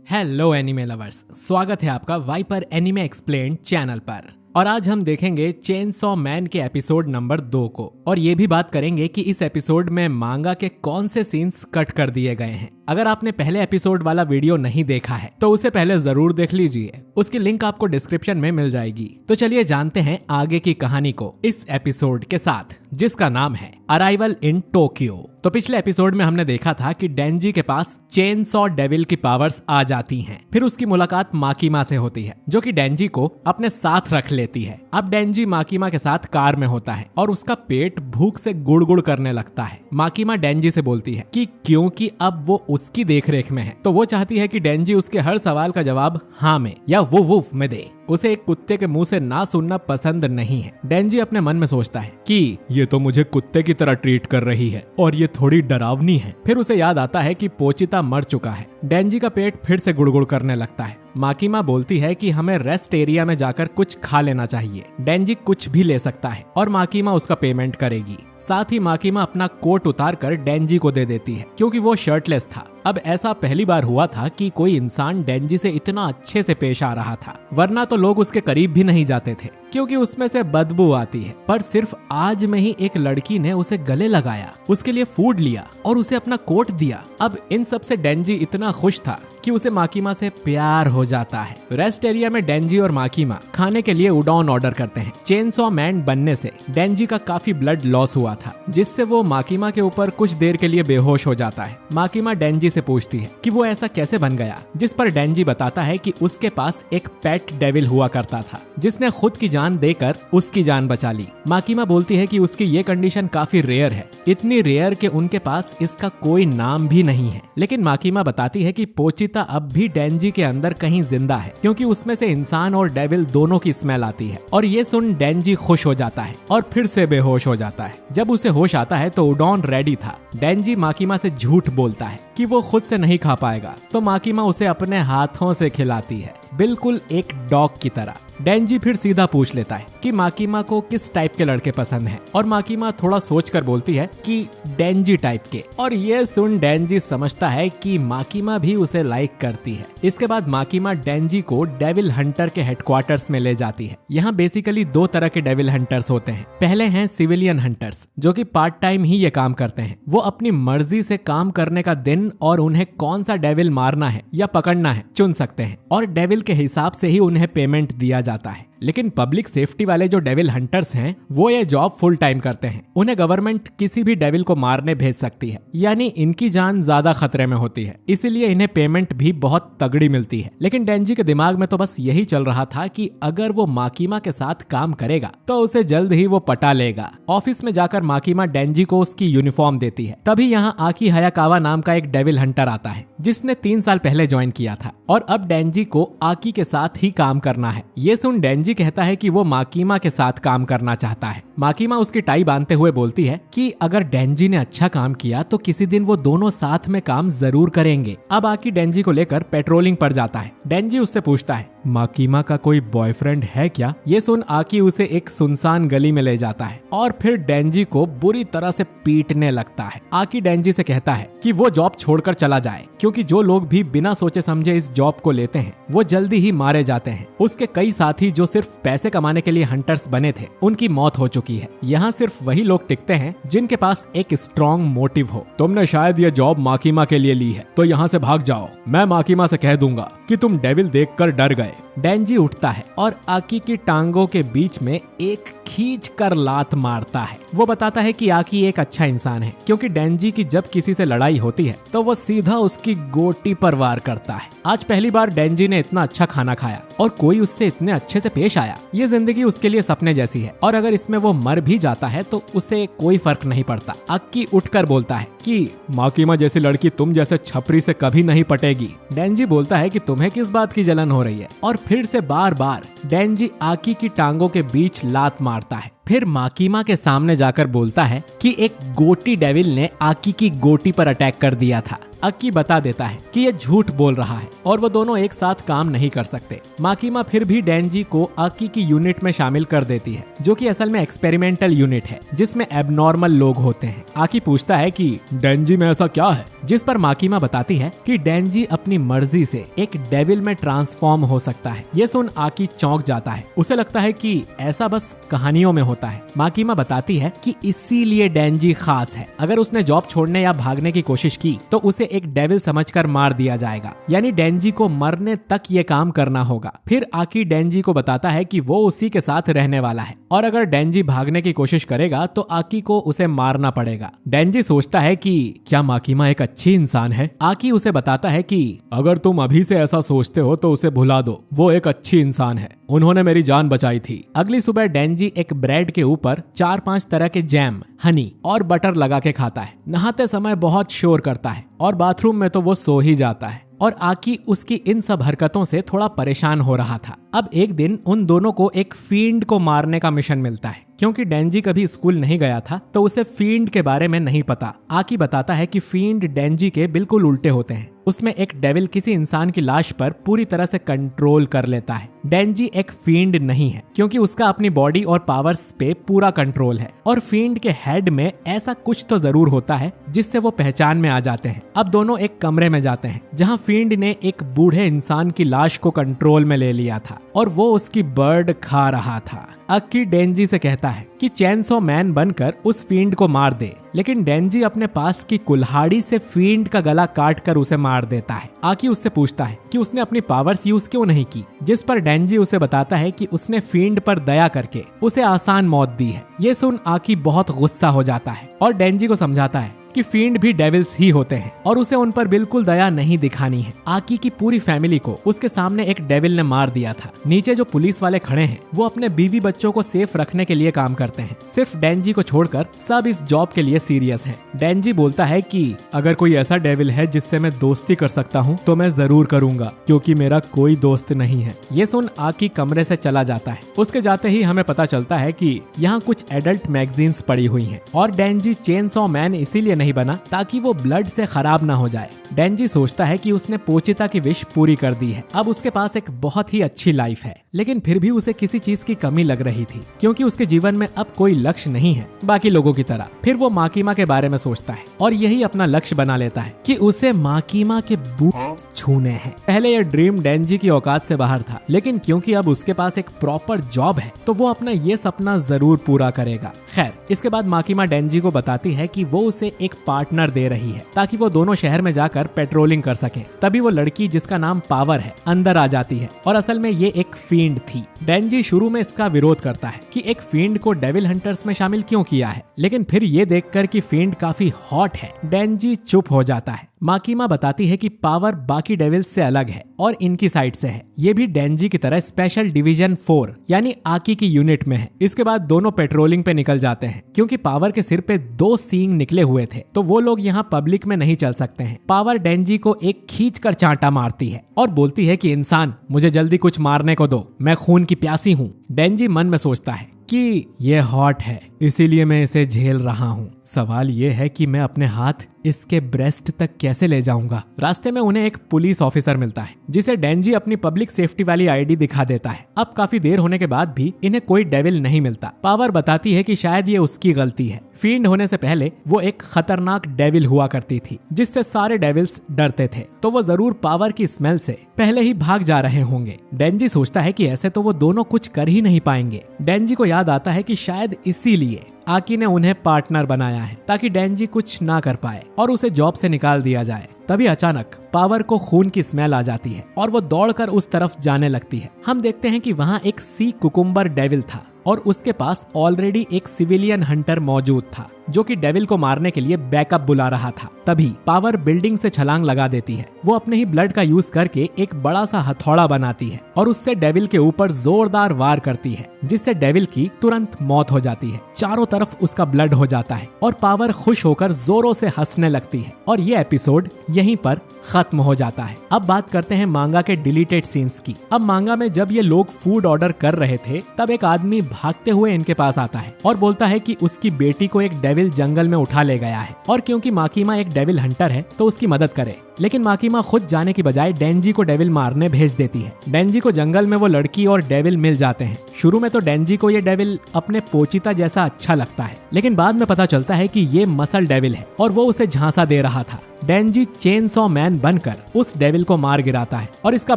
Hello anime lovers, स्वागत है आपका वाइपर एनिमे एक्सप्लेन्ड चैनल पर। और आज हम देखेंगे चेनसॉ मैन के एपिसोड नंबर 2 को, और ये भी बात करेंगे कि इस एपिसोड में मांगा के कौन से सीन्स कट कर दिए गए हैं। अगर आपने पहले एपिसोड वाला वीडियो नहीं देखा है तो उसे पहले जरूर देख लीजिए, उसकी लिंक आपको डिस्क्रिप्शन में मिल जाएगी। तो चलिए जानते हैं आगे की कहानी को इस एपिसोड के साथ, जिसका नाम है अराइवल इन टोक्यो। तो पिछले एपिसोड में हमने देखा था कि डेंजी के पास चेनसॉ डेविल की पावर्स आ जाती हैं। फिर उसकी मुलाकात माकीमा से होती है, जो कि डेंजी को अपने साथ रख लेती है। अब डेंजी माकीमा के साथ कार में होता है और उसका पेट भूख से गुड़गुड़ करने लगता है। माकीमा डेंजी से बोलती है कि क्योंकि अब वो उसकी देखरेख में है, तो वो चाहती है कि डेंजी उसके हर सवाल का जवाब हाँ में या वो वुफ में दे। उसे एक कुत्ते के मुंह से ना सुनना पसंद नहीं है। डेंजी अपने मन में सोचता है कि ये तो मुझे कुत्ते की तरह ट्रीट कर रही है और ये थोड़ी डरावनी है। फिर उसे याद आता है कि पोचिता मर चुका है। डेंजी का पेट फिर से गुड़गुड़ करने लगता है। माकीमा बोलती है कि हमें रेस्ट एरिया में जाकर कुछ खा लेना चाहिए। डेंजी कुछ भी ले सकता है और माकीमा उसका पेमेंट करेगी। साथ ही माकीमा अपना कोट उतार कर डेंजी को दे देती है, क्योंकि वो शर्टलेस था। अब ऐसा पहली बार हुआ था कि कोई इंसान डेंजी से इतना अच्छे से पेश आ रहा था, वरना तो लोग उसके करीब भी नहीं जाते थे क्योंकि उसमें से बदबू आती है। पर सिर्फ आज में ही एक लड़की ने उसे गले लगाया, उसके लिए फूड लिया और उसे अपना कोट दिया। अब इन सब से डेंजी इतना खुश था कि उसे माकीमा से प्यार हो जाता है। रेस्ट एरिया में डेंजी और माकीमा खाने के लिए उडॉन ऑर्डर करते हैं। चेनसॉ मैन बनने से डेंजी का काफी ब्लड लॉस हुआ था, जिससे वो माकीमा के ऊपर कुछ देर के लिए बेहोश हो जाता है। माकीमा डेंजी से पूछती है कि वो ऐसा कैसे बन गया, जिस पर डेंजी बताता है कि उसके पास एक पेट डेविल हुआ करता था, जिसने खुद की जान देकर उसकी जान बचा ली। माकीमा बोलती है कि उसकी ये कंडीशन काफी रेयर है, इतनी रेयर कि उनके पास इसका कोई नाम भी नहीं है। लेकिन माकीमा बताती है कि पोचिता अब भी डेंजी के अंदर कहीं जिंदा है, क्योंकि उसमें से इंसान और डेविल दोनों की स्मेल आती है। और ये सुन डेंजी खुश हो जाता है और फिर से बेहोश हो जाता है। जब उसे होश आता है तो उडॉन रेडी था। डेंजी माकीमा से झूठ बोलता है कि वो खुद से नहीं खा पाएगा, तो माकीमा उसे अपने हाथों से खिलाती है, बिल्कुल एक डॉग की तरह। डेंजी फिर सीधा पूछ लेता है कि माकीमा को किस टाइप के लड़के पसंद हैं, और माकीमा थोड़ा सोचकर बोलती है कि डेंजी टाइप के। और ये सुन डेंजी समझता है कि माकीमा भी उसे लाइक करती है। इसके बाद माकीमा डेंजी को डेविल हंटर के हेडक्वार्टर्स में ले जाती है। यहाँ बेसिकली 2 तरह के डेविल हंटर्स होते हैं। पहले हैं सिविलियन हंटर्स, जो कि पार्ट टाइम ही ये काम करते हैं। वो अपनी मर्जी से काम करने का दिन और उन्हें कौन सा डेविल मारना है या पकड़ना है चुन सकते हैं, और डेविल के हिसाब से ही उन्हें पेमेंट दिया जाता है। लेकिन पब्लिक सेफ्टी वाले जो डेविल हंटर्स हैं, वो ये जॉब फुल टाइम करते हैं। उन्हें गवर्नमेंट किसी भी डेविल को मारने भेज सकती है, यानी इनकी जान ज्यादा खतरे में होती है, इसीलिए इन्हें पेमेंट भी बहुत तगड़ी मिलती है। लेकिन डेंजी के दिमाग में तो बस यही चल रहा था कि अगर वो माकीमा के साथ काम करेगा तो उसे जल्द ही वो पटा लेगा। ऑफिस में जाकर माकीमा डेंजी को उसकी यूनिफॉर्म देती है। तभी यहाँ आकी हयाकावा नाम का एक डेविल हंटर आता है, जिसने 3 साल पहले ज्वाइन किया था, और अब डेंजी को आकी के साथ ही काम करना है। ये सुन डेंजी कहता है कि वो माकीमा के साथ काम करना चाहता है। माकीमा उसकी टाई बांधते हुए बोलती है कि अगर डेंजी ने अच्छा काम किया तो किसी दिन वो दोनों साथ में काम जरूर करेंगे। अब आकी डेंजी को लेकर पेट्रोलिंग पर जाता है। डेंजी उससे पूछता है, माकीमा का कोई बॉयफ्रेंड है क्या? ये सुन आकी उसे एक सुनसान गली में ले जाता है और फिर डेंजी को बुरी तरह से पीटने लगता है। आकी डेंजी से कहता है कि वो जॉब छोड़कर चला जाए, क्योंकि जो लोग भी बिना सोचे समझे इस जॉब को लेते हैं वो जल्दी ही मारे जाते हैं। उसके कई साथी जो सिर्फ पैसे कमाने के लिए हंटर्स बने थे, उनकी मौत हो चुकी है। यहाँ सिर्फ वही लोग टिकते हैं जिनके पास एक स्ट्रॉन्ग मोटिव हो। तुमने शायद ये जॉब माकीमा के लिए ली है, तो यहाँ से भाग जाओ। मैं माकीमा से कह दूंगा कि तुम डेविल देखकर डर गए। डेंजी उठता है और आकी की टांगों के बीच में एक खींच कर लात मारता है। वो बताता है कि आकी एक अच्छा इंसान है, क्योंकि डेंजी की जब किसी से लड़ाई होती है तो वो सीधा उसकी गोटी पर वार करता है। आज पहली बार डेंजी ने इतना अच्छा खाना खाया और कोई उससे इतने अच्छे से पेश आया। ये जिंदगी उसके लिए सपने जैसी है, और अगर इसमें वो मर भी जाता है तो उसे कोई फर्क नहीं पड़ता। आकी उठकर बोलता है कि माकीमा जैसी लड़की तुम जैसे छपरी से कभी नहीं पटेगी। डेंजी बोलता है कि तुम्हें किस बात की जलन हो रही है, और फिर से बार बार डेंजी आकी की टांगों के बीच लात मारता है। फिर माकीमा के सामने जाकर बोलता है कि एक गोटी डेविल ने आकी की गोटी पर अटैक कर दिया था। अक्की बता देता है कि ये झूठ बोल रहा है और वो दोनों एक साथ काम नहीं कर सकते। माकीमा फिर भी डेंजी को आकी की यूनिट में शामिल कर देती है, जो कि असल में एक्सपेरिमेंटल यूनिट है जिसमें एबनॉर्मल लोग होते हैं। आकी पूछता है कि डेंजी में ऐसा क्या है, जिस पर माकीमा बताती है कि डेंजी अपनी मर्जी से एक डेविल में ट्रांसफॉर्म हो सकता है। ये सुन आकी चौंक जाता है, उसे लगता है कि ऐसा बस कहानियों में होता है। माकीमा बताती है कि इसीलिए डेंजी खास है, अगर उसने जॉब छोड़ने या भागने की कोशिश की तो उसे एक डेविल समझकर मार दिया जाएगा, यानी डेंजी को मरने तक ये काम करना होगा। फिर आकी डेंजी को बताता है कि वो उसी के साथ रहने वाला है और अगर डेंजी भागने की कोशिश करेगा तो आकी को उसे मारना पड़ेगा। डेंजी सोचता है कि क्या माकीमा एक अच्छी इंसान है। आकी उसे बताता है कि अगर तुम अभी से ऐसा सोचते हो तो उसे भुला दो, वो एक अच्छी इंसान है, उन्होंने मेरी जान बचाई थी। अगली सुबह डेंजी एक ब्रेड के ऊपर 4-5 तरह के जैम, हनी और बटर लगा के खाता है। नहाते समय बहुत शोर करता है और बाथरूम में तो वो सो ही जाता है और आकी उसकी इन सब हरकतों से थोड़ा परेशान हो रहा था। अब एक दिन उन दोनों को एक फील्ड को मारने का मिशन मिलता है। क्योंकि डेंजी कभी स्कूल नहीं गया था तो उसे फील्ड के बारे में नहीं पता। आकी बताता है कि फील्ड डेंजी के बिल्कुल उल्टे होते हैं। उसमें एक डेविल किसी इंसान की लाश पर पूरी तरह से कंट्रोल कर लेता है। डेंजी एक फील्ड नहीं है क्योंकि उसका अपनी बॉडी और पावर्स पे पूरा कंट्रोल है और फील्ड के हेड में ऐसा कुछ तो जरूर होता है जिससे वो पहचान में आ जाते हैं। अब दोनों एक कमरे में जाते हैं जहाँ फील्ड ने एक बूढ़े इंसान की लाश को कंट्रोल में ले लिया था और वो उसकी बर्ड खा रहा था। अक्की डेंजी से कहता है कि चेनसो मैन बनकर उस फील्ड को मार दे, लेकिन डेंजी अपने पास की कुल्हाड़ी से फील्ड का गला काट कर उसे मार देता है। आकी उससे पूछता है कि उसने अपनी पावर्स यूज क्यों नहीं की, जिस पर डेंजी उसे बताता है कि उसने फील्ड पर दया करके उसे आसान मौत दी है। ये सुन आकी बहुत गुस्सा हो जाता है और डेंजी को समझाता है कि फील्ड भी डेविल्स ही होते हैं और उसे उन पर बिल्कुल दया नहीं दिखानी है। आकी की पूरी फैमिली को उसके सामने एक डेविल ने मार दिया था। नीचे जो पुलिस वाले खड़े हैं वो अपने बीवी बच्चों को सेफ रखने के लिए काम करते हैं। सिर्फ डेंजी को छोड़कर सब इस जॉब के लिए सीरियस हैं। डेंजी बोलता है कि अगर कोई ऐसा डेविल है जिससे मैं दोस्ती कर सकता हूँ तो मैं जरूर करूंगा, क्योंकि मेरा कोई दोस्त नहीं है। ये सुन आकी कमरे से चला जाता है। उसके जाते ही हमें पता चलता है कि यहाँ कुछ एडल्ट मैगजीन्स पड़ी हुई हैं और डेंजी चेनसॉ मैन इसीलिए नहीं बना ताकि वो ब्लड से खराब ना हो जाए। डेंजी सोचता है कि उसने पोचिता की विश पूरी कर दी है, अब उसके पास एक बहुत ही अच्छी लाइफ है, लेकिन फिर भी उसे किसी चीज की कमी लग रही थी क्योंकि उसके जीवन में अब कोई लक्ष्य नहीं है बाकी लोगों की तरह। फिर वो माकीमा के बारे में सोचता है और यही अपना लक्ष्य बना लेता है कि उसे माकीमा के बूट छूने हैं। पहले यह ड्रीम डेंजी की औकात से बाहर था, लेकिन क्योंकि अब उसके पास एक प्रॉपर जॉब है तो वो अपना ये सपना जरूर पूरा करेगा। खैर, इसके बाद माकीमा डेंजी को बताती है कि वो उसे एक पार्टनर दे रही है ताकि वो दोनों शहर में जाकर पेट्रोलिंग कर सके। तभी वो लड़की जिसका नाम पावर है अंदर आ जाती है और असल में ये एक फील्ड थी। डेंजी शुरू में इसका विरोध करता है कि एक फील्ड को डेविल हंटर्स में शामिल क्यों किया है, लेकिन फिर ये देखकर कि फील्ड काफी हॉट है डेंजी चुप हो जाता है। माकीमा बताती है कि पावर बाकी डेविल्स से अलग है और इनकी साइड से है। ये भी डेंजी की तरह स्पेशल डिवीजन 4 यानी आकी की यूनिट में है। इसके बाद दोनों पेट्रोलिंग पे निकल जाते हैं। क्योंकि पावर के सिर पे 2 सींग निकले हुए थे तो वो लोग यहाँ पब्लिक में नहीं चल सकते हैं। पावर डेंजी को एक खींच कर चांटा मारती है और बोलती है कि इंसान, मुझे जल्दी कुछ मारने को दो, मैं खून की प्यासी हूँ। डेंजी मन में सोचता है कि ये हॉट है इसीलिए मैं इसे झेल रहा हूँ। सवाल ये है कि मैं अपने हाथ इसके ब्रेस्ट तक कैसे ले जाऊंगा। रास्ते में उन्हें एक पुलिस ऑफिसर मिलता है जिसे डेंजी अपनी पब्लिक सेफ्टी वाली आईडी दिखा देता है। अब काफी देर होने के बाद भी इन्हें कोई डेविल नहीं मिलता। पावर बताती है कि शायद ये उसकी गलती है। फील्ड होने से पहले वो एक खतरनाक डेविल हुआ करती थी जिससे सारे डेविल्स डरते थे, तो वो जरूर पावर की स्मेल से पहले ही भाग जा रहे होंगे। डेंजी सोचता है कि ऐसे तो वो दोनों कुछ कर ही नहीं पाएंगे। डेंजी को याद आता है कि शायद इसीलिए आकी ने उन्हें पार्टनर बनाया है ताकि डेंजी कुछ ना कर पाए और उसे जॉब से निकाल दिया जाए। तभी अचानक पावर को खून की स्मेल आ जाती है और वो दौड़कर उस तरफ जाने लगती है। हम देखते हैं कि वहाँ एक सी कुकुम्बर डेविल था और उसके पास ऑलरेडी एक सिविलियन हंटर मौजूद था। जो कि डेविल को मारने के लिए बैकअप बुला रहा था। तभी पावर बिल्डिंग से छलांग लगा देती है। वो अपने ही ब्लड का यूज करके एक बड़ा सा हथौड़ा बनाती है और उससे डेविल के ऊपर जोरदार वार करती है, जिससे डेविल की तुरंत मौत हो जाती है। चारों तरफ उसका ब्लड हो जाता है और पावर खुश होकर जोरों से हंसने लगती है और ये एपिसोड यहीं पर खत्म हो जाता है। अब बात करते हैं मांगा के डिलीटेड सीन्स की। अब मांगा में जब ये लोग फूड ऑर्डर कर रहे थे तब एक आदमी भागते हुए इनके पास आता है और बोलता है कि उसकी बेटी को एक डेविल जंगल में उठा ले गया है और क्योंकि माकीमा एक डेविल हंटर है तो उसकी मदद करे। लेकिन माकीमा खुद जाने की बजाय डेंजी को डेविल मारने भेज देती है। डेंजी को जंगल में वो लड़की और डेविल मिल जाते हैं। शुरू में तो डेंजी को ये डेविल अपने पोचिता जैसा अच्छा लगता है, लेकिन बाद में पता चलता है कि ये मसल डेविल है और वो उसे झांसा दे रहा था। डेंजी चेनसॉ मैन बनकर उस डेविल को मार गिराता है और इसका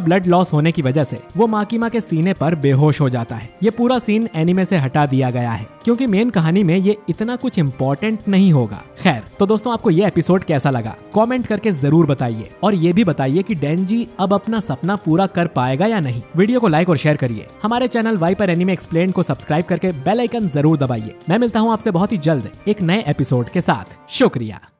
ब्लड लॉस होने की वजह से वो माकीमा के सीने पर बेहोश हो जाता है। ये पूरा सीन एनीमे से हटा दिया गया है क्योंकि मेन कहानी में ये इतना कुछ इम्पोर्टेंट नहीं होगा। खैर, तो दोस्तों आपको ये एपिसोड कैसा लगा कमेंट करके जरूर बताइए और ये भी बताइए कि डेंजी अब अपना सपना पूरा कर पाएगा या नहीं। वीडियो को लाइक और शेयर करिए। हमारे चैनल वाइपर एनीमे एक्सप्लेन्ड को सब्सक्राइब करके बेल आइकन जरूर दबाइए। मैं मिलता हूँ आपसे बहुत ही जल्द एक नए एपिसोड के साथ। शुक्रिया।